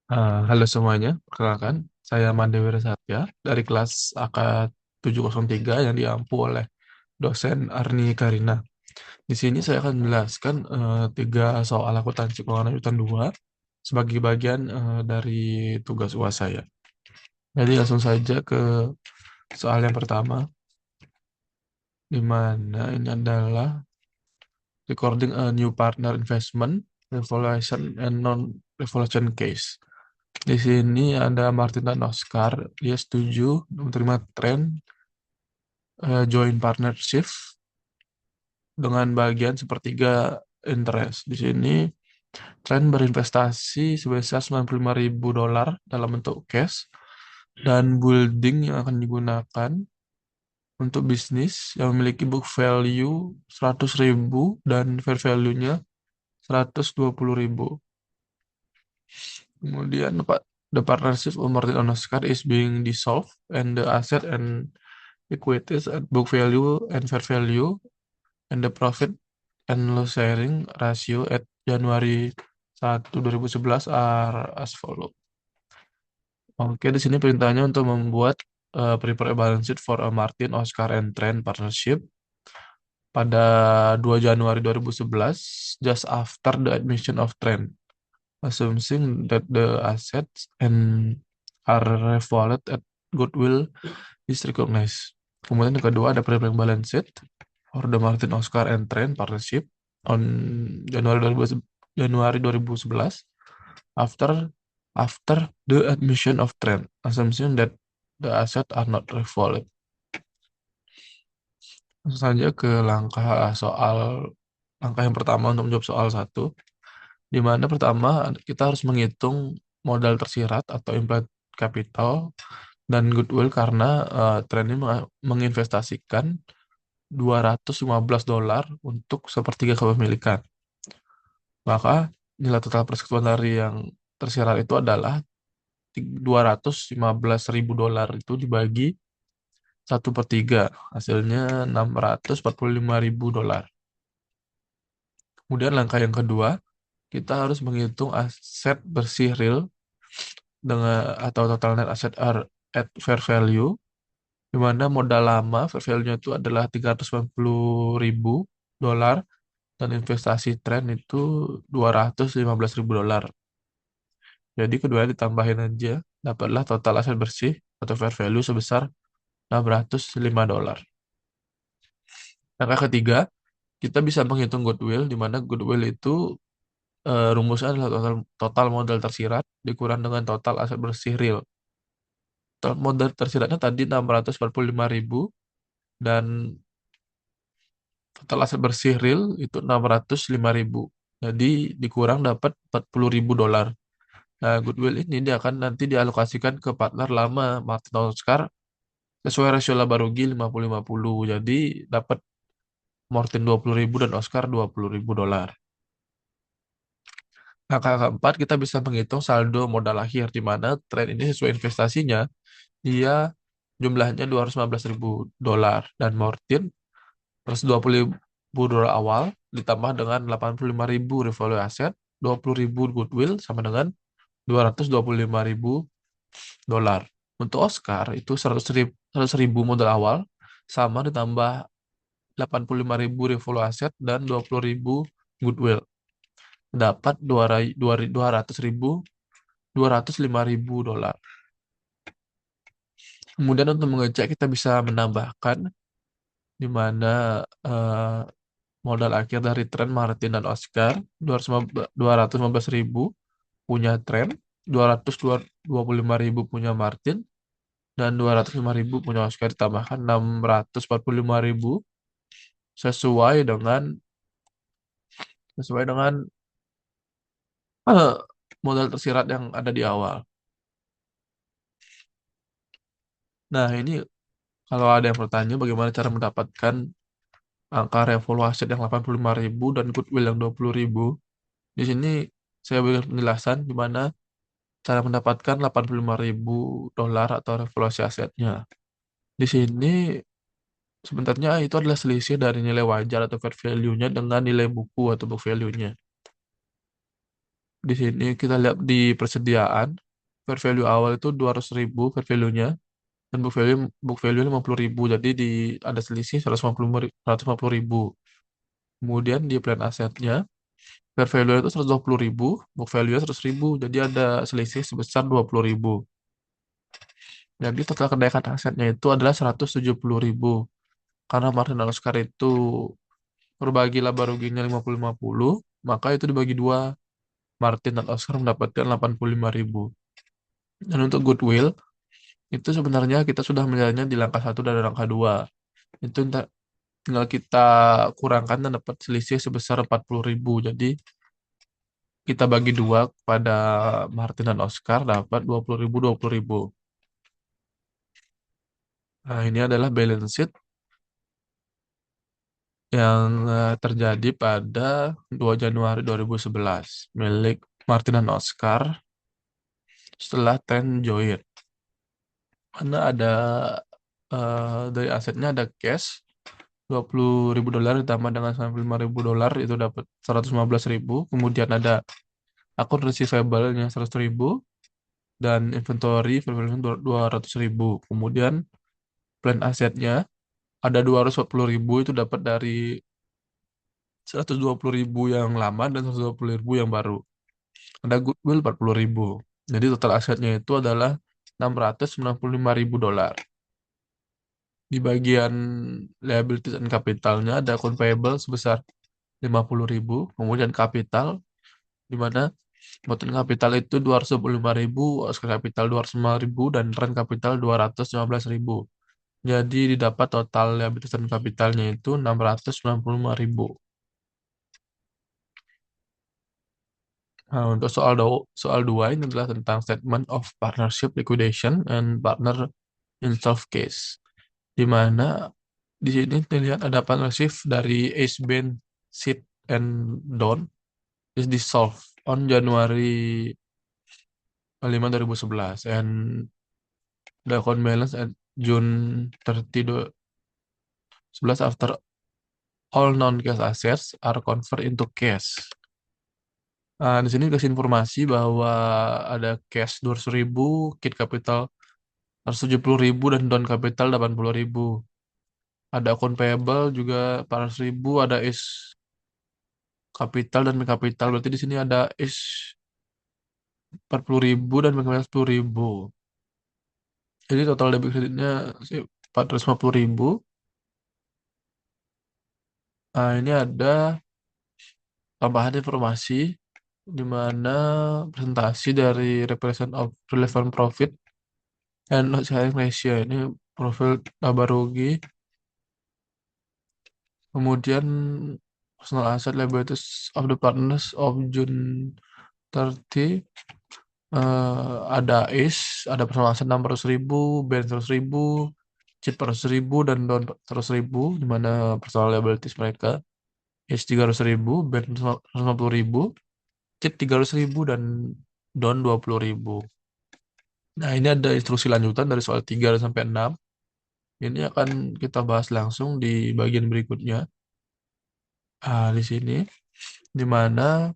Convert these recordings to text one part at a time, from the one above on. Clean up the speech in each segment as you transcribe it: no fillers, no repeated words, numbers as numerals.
Halo semuanya, perkenalkan saya Mandewira Satya dari kelas AK 703 yang diampu oleh dosen Arni Karina. Di sini saya akan menjelaskan tiga soal akuntansi keuangan lanjutan 2 sebagai bagian dari tugas UAS saya. Jadi langsung saja ke soal yang pertama, di mana ini adalah recording a new partner investment, revaluation and non-revaluation case. Di sini ada Martin dan Oscar. Dia setuju menerima tren joint partnership dengan bagian sepertiga interest. Di sini tren berinvestasi sebesar $95.000 dalam bentuk cash dan building yang akan digunakan untuk bisnis yang memiliki book value 100.000 dan fair value-nya 120.000. Kemudian the partnership of Martin and Oscar is being dissolved and the asset and equities at book value and fair value and the profit and loss sharing ratio at Januari 1, 2011 are as follow. Oke, di sini perintahnya untuk membuat prepare a balance sheet for a Martin, Oscar, and Trent partnership pada 2 Januari 2011 just after the admission of Trent, assuming that the assets and are revalued at goodwill is recognized. Kemudian yang kedua ada preparing balance sheet for the Martin, Oscar, and Trent partnership on Januari 2011 after after the admission of Trent, assumption that the assets are not revalued. Langsung saja ke langkah yang pertama untuk menjawab soal satu, di mana pertama kita harus menghitung modal tersirat atau implied capital dan goodwill karena Trent ini menginvestasikan $215 untuk sepertiga kepemilikan. Maka nilai total persekutuan dari yang tersirat itu adalah $215.000 itu dibagi 1/3, hasilnya $645.000. Kemudian langkah yang kedua, kita harus menghitung aset bersih real dengan atau total net asset at fair value, di mana modal lama fair value-nya itu adalah $390.000 dan investasi tren itu $215.000. Jadi keduanya ditambahin aja, dapatlah total aset bersih atau fair value sebesar $605. Langkah ketiga, kita bisa menghitung goodwill, di mana goodwill itu rumusnya adalah total modal tersirat dikurang dengan total aset bersih real. Total modal tersiratnya tadi 645.000 dan total aset bersih real itu 605.000. Jadi dikurang dapat $40.000. Nah, goodwill ini dia akan nanti dialokasikan ke partner lama Martin Oscar sesuai rasio laba rugi 50-50. Jadi dapat Martin 20.000 dan Oscar $20.000. Langkah keempat, kita bisa menghitung saldo modal akhir, di mana tren ini sesuai investasinya, dia jumlahnya $215.000 dan Martin $120.000 awal ditambah dengan $85.000 revalue aset, $20.000 goodwill sama dengan $225.000. Untuk Oscar itu 100.000 modal awal sama ditambah $85.000 revalue aset dan $20.000 goodwill. Dapat $205.000. Kemudian untuk mengecek kita bisa menambahkan di mana eh, modal akhir dari tren Martin dan Oscar 215.000 punya tren, 225.000 punya Martin, dan 205.000 punya Oscar ditambahkan 645.000 sesuai dengan sesuai dengan eh, modal tersirat yang ada di awal. Nah, ini kalau ada yang bertanya bagaimana cara mendapatkan angka revaluasi yang 85.000 dan goodwill yang 20.000, di sini saya berikan penjelasan di mana cara mendapatkan $85.000 atau revaluasi asetnya. Di sini sebenarnya itu adalah selisih dari nilai wajar atau fair value-nya dengan nilai buku atau book value-nya. Di sini kita lihat di persediaan, fair value awal itu 200.000 fair value-nya, dan book value 50.000. Jadi ada selisih 150.000. Kemudian di plan asetnya, fair value itu 120.000, book value 100.000. Jadi ada selisih sebesar 20.000. Jadi total kenaikan asetnya itu adalah 170.000. Karena Martin Oscar itu berbagi laba ruginya 50-50, maka itu dibagi dua. Martin dan Oscar mendapatkan 85.000. Dan untuk goodwill, itu sebenarnya kita sudah melihatnya di langkah satu dan langkah dua. Itu tinggal kita kurangkan dan dapat selisih sebesar 40.000. Jadi kita bagi dua kepada Martin dan Oscar dapat 20.000, 20.000. Nah, ini adalah balance sheet yang terjadi pada 2 Januari 2011 milik Martin dan Oscar setelah Ten join. Mana ada dari asetnya ada cash $20.000 ditambah dengan $95.000 itu dapat 115.000. Kemudian ada akun receivable-nya 100.000 dan inventory value 200.000. Kemudian plan asetnya ada 240.000 itu dapat dari 120.000 yang lama dan 120.000 yang baru. Ada goodwill 40.000. Jadi total asetnya itu adalah $695.000. Di bagian liabilities dan kapitalnya ada akun payable sebesar 50.000, kemudian kapital di mana Bottom kapital itu 225.000, Oscar kapital 205.000, dan rent kapital 215.000. Jadi didapat total liabilitas dan kapitalnya itu 695.000. Nah, untuk soal 2 ini adalah tentang statement of partnership liquidation and partner insolve case. Di mana di sini terlihat ada partnership dari Ace Band, Sid, and Don is dissolved on January 5, 2011 and the account balance at June 30, 11 after all non-cash assets are convert into cash. Nah, di sini dikasih informasi bahwa ada cash 200.000, kit capital 170.000, dan down capital 80.000. Ada akun payable juga 400.000, ada is capital dan bank capital. Berarti di sini ada is 40.000 dan bank capital 10.000. Jadi total debit kreditnya 450.000. Nah, ini ada tambahan informasi di mana presentasi dari represent of relevant profit and loss sharing ratio. Ini profil laba rugi, kemudian personal asset liabilities of the partners of June 30, ada is, ada personal asset 600.000, band 100.000, chip 400.000, dan down 100.000, di mana personal liabilities mereka is 300.000, band 150.000, chip 300.000, dan down 20.000. Nah, ini ada instruksi lanjutan dari soal 3 sampai 6. Ini akan kita bahas langsung di bagian berikutnya. Di sini, di mana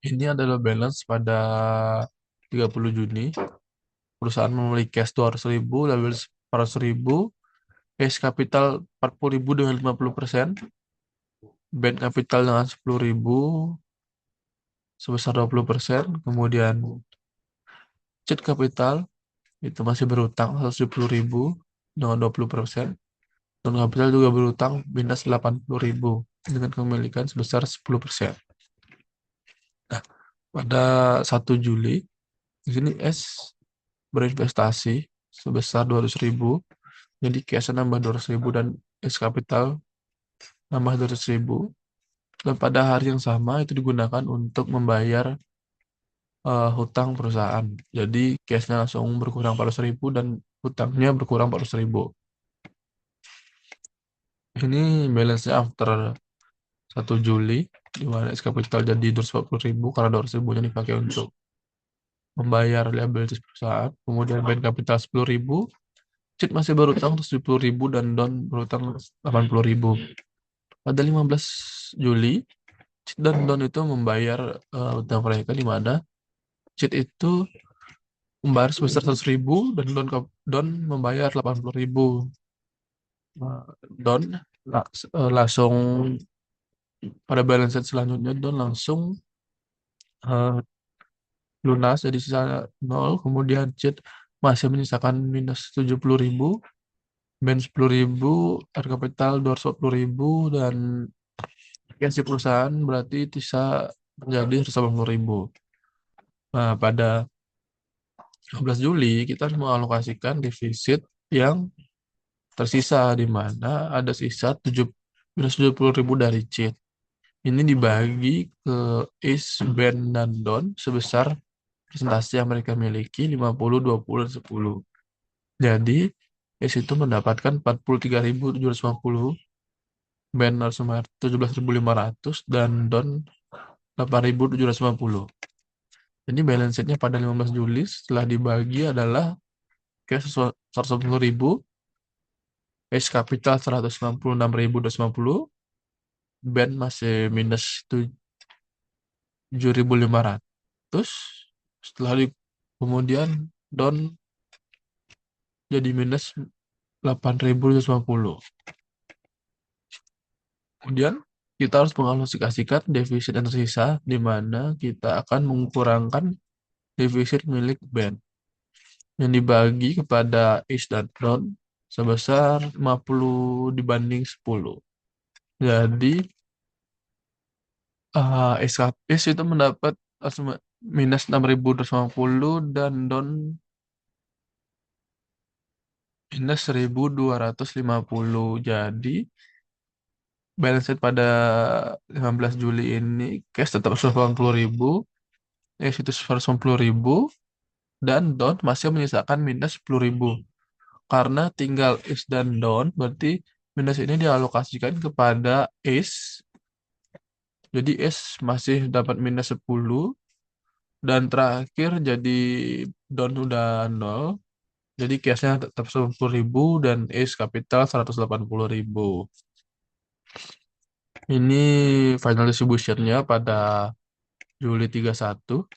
ini adalah balance pada 30 Juni. Perusahaan memiliki cash 200.000, liabilities 400.000, cash capital 40.000 dengan 50%, bank capital dengan 10.000 sebesar 20%, kemudian cheat capital itu masih berutang 170.000 dengan 20%. Dan kapital juga berutang minus 80.000 dengan kepemilikan sebesar 10%. Nah, pada 1 Juli, di sini S berinvestasi sebesar 200.000. Jadi cash nambah 200.000 dan S capital nambah 200.000. Dan pada hari yang sama itu digunakan untuk membayar hutang perusahaan. Jadi cashnya langsung berkurang 400.000 dan hutangnya berkurang 400.000. Ini balance-nya after 1 Juli, di mana S capital jadi 240.000 karena 200.000-nya dipakai untuk membayar liabilities perusahaan. Kemudian bank capital 10.000, cheat masih berutang 70.000, dan down berutang 80.000. Pada 15 Juli, Cheat dan Don itu membayar utang mereka, di mana Cheat itu membayar sebesar 100.000 dan Don membayar 80.000. Don langsung pada balance sheet selanjutnya, Don langsung eh, lunas jadi sisa nol. Kemudian Cheat masih menyisakan minus 70.000, Ben 10.000, air kapital 240.000, dan gaji perusahaan berarti bisa menjadi 180.000. Nah, pada 15 Juli kita harus mengalokasikan defisit yang tersisa, di mana ada sisa minus 70.000 dari cheat. Ini dibagi ke is, Ben, dan Don sebesar presentasi yang mereka miliki 50, 20, dan 10. Jadi is itu mendapatkan 43.750, Ben harus membayar 17.500, dan Don 8.750. Jadi balance sheet-nya pada 15 Juli setelah dibagi adalah cash 110.000, cash capital 196.250, Ben masih minus 7.500. Setelah kemudian Don jadi minus 8.250. Kemudian kita harus mengalokasikan defisit yang tersisa, di mana kita akan mengukurangkan defisit milik Ben yang dibagi kepada Is dan Don sebesar 50/10. Jadi Is itu mendapat minus 6.250 dan Don minus 1.250. Jadi balance sheet pada 15 Juli ini cash tetap 180.000, Is itu 190.000, dan Don masih menyisakan minus 10.000. Karena tinggal Is dan Don, berarti minus ini dialokasikan kepada Is. Jadi Is masih dapat minus 10, dan terakhir jadi Don udah 0. Jadi cashnya tetap 10.000 dan Is capital 180.000. Ini final distributionnya pada Juli 31.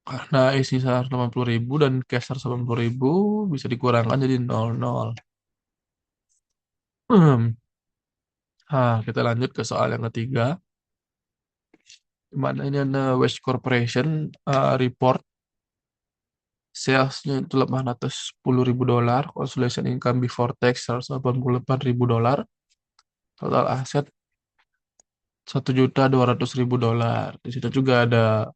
Karena Is sisa 180.000 dan cash 180.000 bisa dikurangkan jadi 00. Kita lanjut ke soal yang ketiga. Di mana ini ada West Corporation report salesnya itu $810.000, consolidation income before tax $188.000, total aset $1.200.000. Di situ juga ada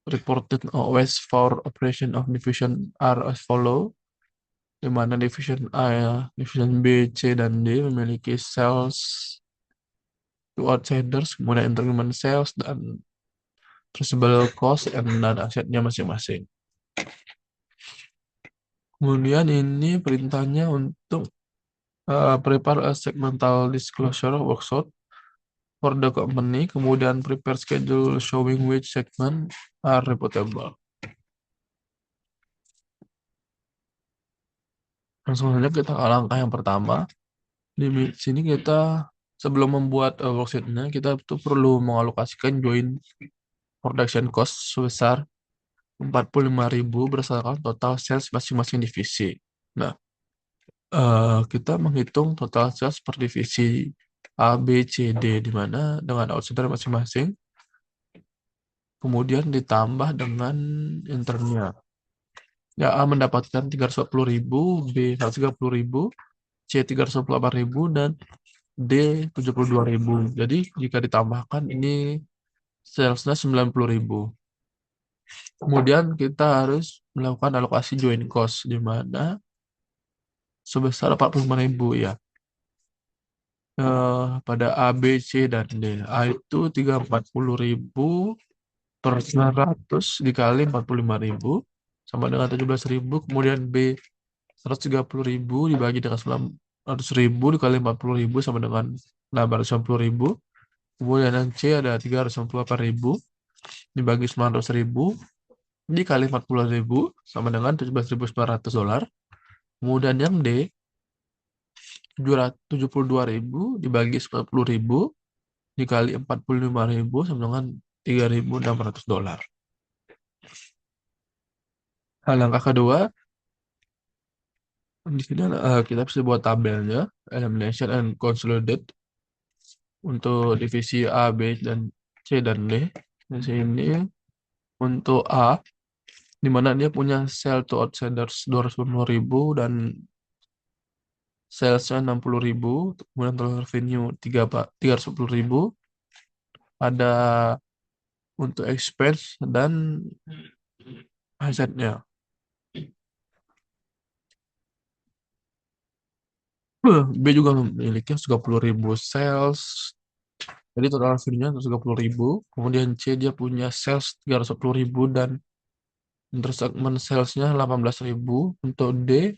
reported OS for operation of division are as follow, di mana division A, division B, C, dan D memiliki sales to outsiders, kemudian intercompany sales, dan traceable cost dan asetnya masing-masing. Kemudian ini perintahnya untuk prepare a segmental disclosure workshop for the company, kemudian prepare schedule showing which segment are reportable. Langsung saja kita ke langkah yang pertama. Di sini kita sebelum membuat worksheet-nya, kita tuh perlu mengalokasikan joint production cost sebesar 45.000 berdasarkan total sales masing-masing divisi. Nah, kita menghitung total sales per divisi A, B, C, D, di mana dengan outsider masing-masing, kemudian ditambah dengan internnya. Ya, A mendapatkan 340.000, B 130.000, C 348.000, dan D 72.000. Jadi jika ditambahkan ini salesnya 90.000. Kemudian kita harus melakukan alokasi joint cost, di mana sebesar 45.000 ya. Pada A, B, C, dan D. A itu 340.000 per 900 dikali 45.000 sama dengan 17.000. Kemudian B 130.000 dibagi dengan 900.000 dikali 40.000 sama dengan 850.000. Kemudian yang C ada 368.000 dibagi 900.000 dikali 40.000 sama dengan $17.900. Kemudian yang D 772.000 dibagi 10.000 dikali 45.000 sama dengan $3.600. Nah, langkah kedua, di sini kita bisa buat tabelnya, elimination and consolidate untuk divisi A, B, dan C dan D. Di sini untuk A, di mana dia punya sell to outsiders 250.000 dan salesnya 60.000, kemudian total revenue 310.000, ada untuk expense dan asetnya. B juga memiliki 30.000 sales, jadi total revenue-nya 130.000. Kemudian C dia punya sales 310.000 dan intersegment salesnya 18.000. Untuk D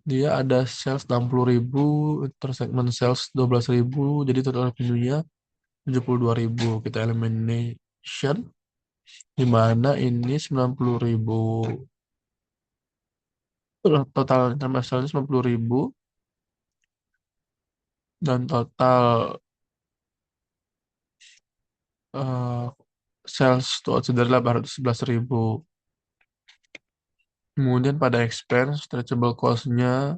dia ada sales 60.000, intersegment sales 12.000, jadi total revenue-nya 72.000. Kita elimination, di mana ini 90.000. Total internasionalnya 90.000 dan total eh, sales to outsider 811.000. Kemudian pada expense, stretchable cost-nya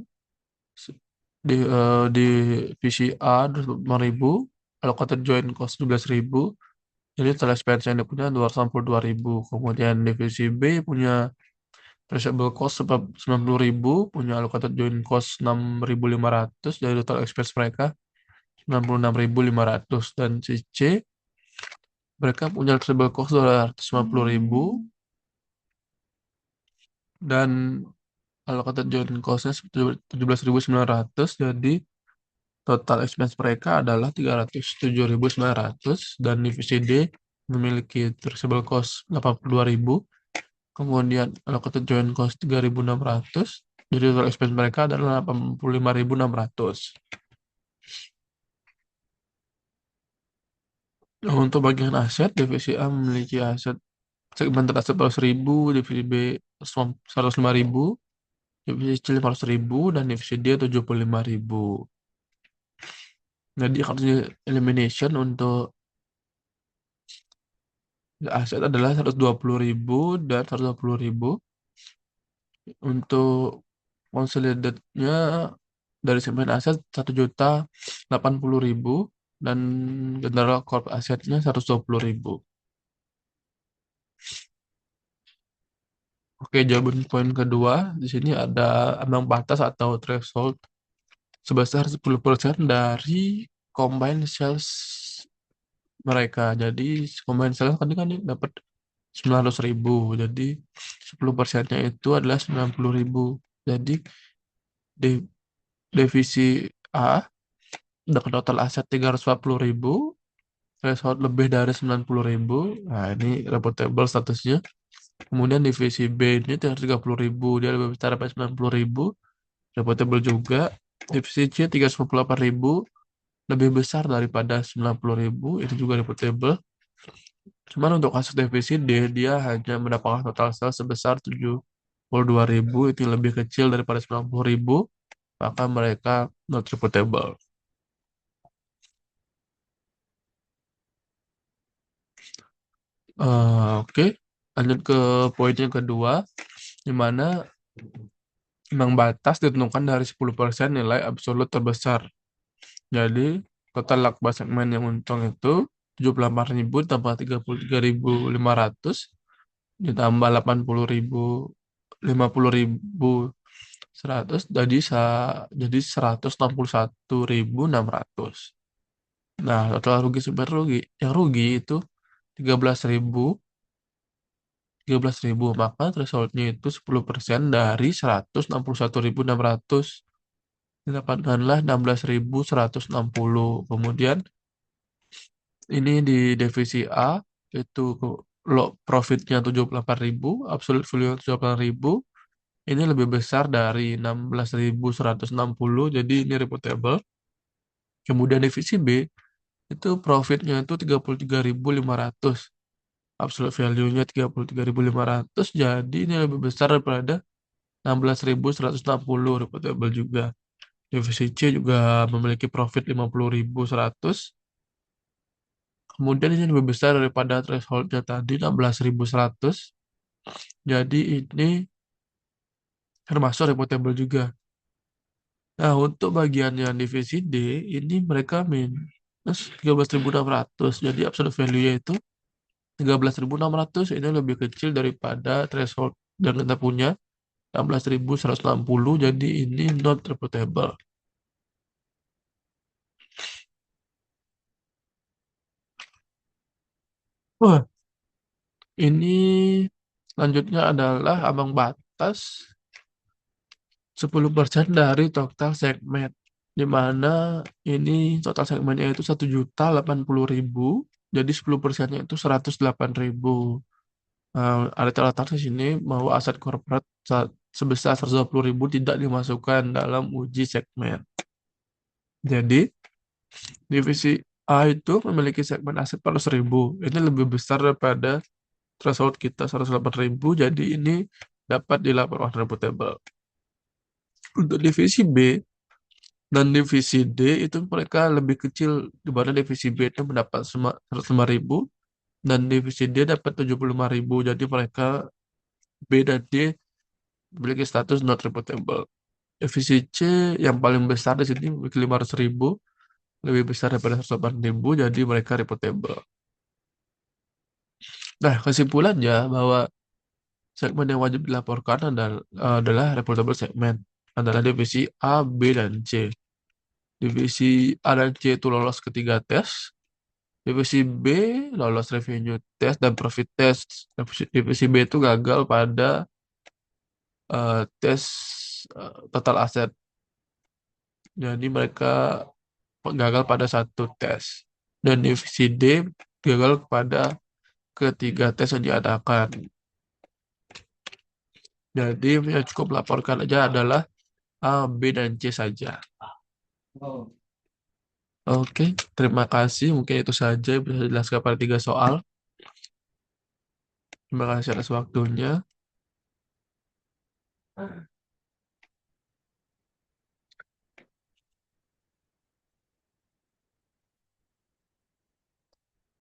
di divisi A 25.000, allocated joint cost 12.000, jadi total expense yang dia punya 262.000. Kemudian divisi B punya stretchable cost 90.000, punya allocated joint cost 6.500, jadi total expense mereka 96.500. Dan si C mereka punya stretchable cost 250.000 dan allocated joint cost-nya 17.900, jadi total expense mereka adalah 307.900. Dan divisi D memiliki taxable cost 82.000, kemudian allocated joint cost 3.600, jadi total expense mereka adalah 85.600. Nah, untuk bagian aset, divisi A memiliki aset segmen teraset 100.000, divisi B 105.000, divisi C 500.000, dan divisi D 75.000. Jadi harus elimination untuk aset adalah 120.000 dan 120.000. Untuk consolidated-nya dari segmen aset 1.080.000 dan general corp asetnya 120.000. Oke, jawaban poin kedua di sini ada ambang batas atau threshold sebesar 10% dari combined sales mereka. Jadi combined sales kan dapat 900.000. Jadi 10%-nya itu adalah 90.000. Jadi di divisi A dengan total aset 340.000, threshold lebih dari 90.000. Nah, ini reportable statusnya. Kemudian divisi B ini 330.000, dia lebih besar dari 90.000, reportable juga. Divisi C 398.000, lebih besar daripada 90.000, ini juga reportable. Cuman untuk kasus divisi D, dia hanya mendapatkan total sales sebesar 72.000, itu lebih kecil daripada 90.000, maka mereka not reportable. Oke, lanjut ke poin yang kedua, di mana ambang batas ditentukan dari 10% nilai absolut terbesar. Jadi, total laba segmen yang untung itu 78.000 tambah 33.500 ditambah 80.000, 50.100, jadi 161.600. Nah, total rugi super rugi. Yang rugi itu 13.000, 13.000, maka thresholdnya itu 10% dari 161.600. Didapatkanlah 16.160. Kemudian ini di divisi A itu profitnya 78.000, absolute value 78.000. Ini lebih besar dari 16.160, jadi ini reportable. Kemudian divisi B itu profitnya itu 33.500, absolute value-nya 33.500, jadi ini lebih besar daripada 16.160, reportable juga. Divisi C juga memiliki profit 50.100, Kemudian ini lebih besar daripada thresholdnya tadi 16.100. Jadi ini termasuk reportable juga. Nah, untuk bagian yang divisi D, ini mereka minus 13.600. Jadi absolute value-nya itu 13.600, ini lebih kecil daripada threshold yang kita punya 16.160. Jadi ini not reportable. Wah, ini selanjutnya adalah ambang batas 10% dari total segmen. Di mana ini total segmennya itu 1.080.000. Jadi 10%-nya itu 108.000. Ada catatan di sini bahwa aset corporate sebesar 120.000 tidak dimasukkan dalam uji segmen. Jadi, divisi A itu memiliki segmen aset 400.000. Ini lebih besar daripada threshold kita 108.000. Jadi ini dapat dilaporkan reputable. Untuk divisi B dan divisi D itu mereka lebih kecil, di mana divisi B itu mendapat 105.000 dan divisi D dapat 75.000. Jadi mereka B dan D memiliki status not reportable. Divisi C yang paling besar di sini memiliki 500.000, lebih besar daripada 108.000, jadi mereka reportable. Nah, kesimpulannya bahwa segmen yang wajib dilaporkan adalah reportable segmen, adalah divisi A, B, dan C. Divisi A dan C itu lolos ketiga tes, divisi B lolos revenue test dan profit test. Divisi B itu gagal pada tes total aset. Jadi mereka gagal pada satu tes. Dan divisi D gagal pada ketiga tes yang diadakan. Jadi yang cukup laporkan aja adalah A, B, dan C saja. Oke, terima kasih. Mungkin itu saja yang bisa dijelaskan pada 3 soal. Terima kasih atas waktunya.